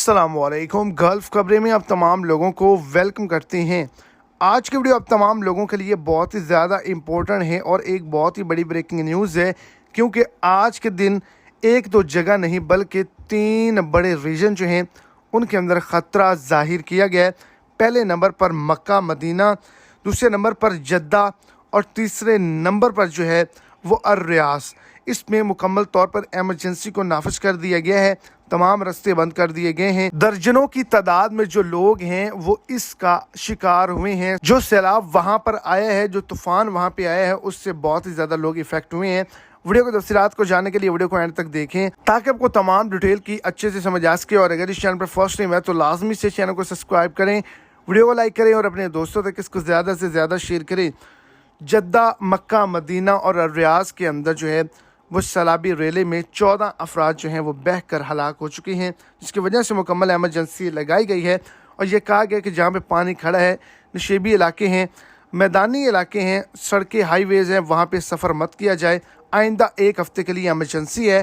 अस्सलामुअलैकुम। गल्फ़ खबरें में आप तमाम लोगों को वेलकम करते हैं। आज की वीडियो आप तमाम लोगों के लिए बहुत ही ज़्यादा इम्पोर्टेंट है और एक बहुत ही बड़ी ब्रेकिंग न्यूज़ है, क्योंकि आज के दिन एक दो जगह नहीं बल्कि 3 बड़े रीजन जो हैं उनके अंदर ख़तरा ज़ाहिर किया गया है। पहले नंबर पर मक्का मदीना, दूसरे नंबर पर जद्दा और तीसरे नंबर पर जो है वो अर-रियास। इसमें मुकम्मल तौर पर एमरजेंसी को नाफिज कर दिया गया है, तमाम रास्ते बंद कर दिए गए हैं। दर्जनों की तादाद में जो लोग हैं वो इसका शिकार हुए हैं। जो सैलाब वहां पर आया है, जो तूफान वहां पे आया है, उससे बहुत ही ज़्यादा लोग इफेक्ट हुए हैं। वीडियो की तफसीलात को जानने के लिए वीडियो को एंड तक देखें ताकि आपको तमाम डिटेल की अच्छे से समझ आ सके। और अगर इस चैनल पर फर्स्ट टाइम है तो लाजमी से चैनल को सब्सक्राइब करें, वीडियो को लाइक करें और अपने दोस्तों तक इसको ज़्यादा से ज़्यादा शेयर करें। जद्दा, मक्का, मदीना और रियाज के अंदर जो है वो सैलाबी रेले में 14 अफराद जो हैं वो बह कर हलाक हो चुके हैं, जिसकी वजह से मुकम्मल एमरजेंसी लगाई गई है। और ये कहा गया कि जहाँ पे पानी खड़ा है, नशेबी इलाके हैं, मैदानी इलाके हैं, सड़कें, हाईवेज़ हैं, वहाँ पे सफ़र मत किया जाए। आइंदा 1 हफ़्ते के लिए एमरजेंसी है।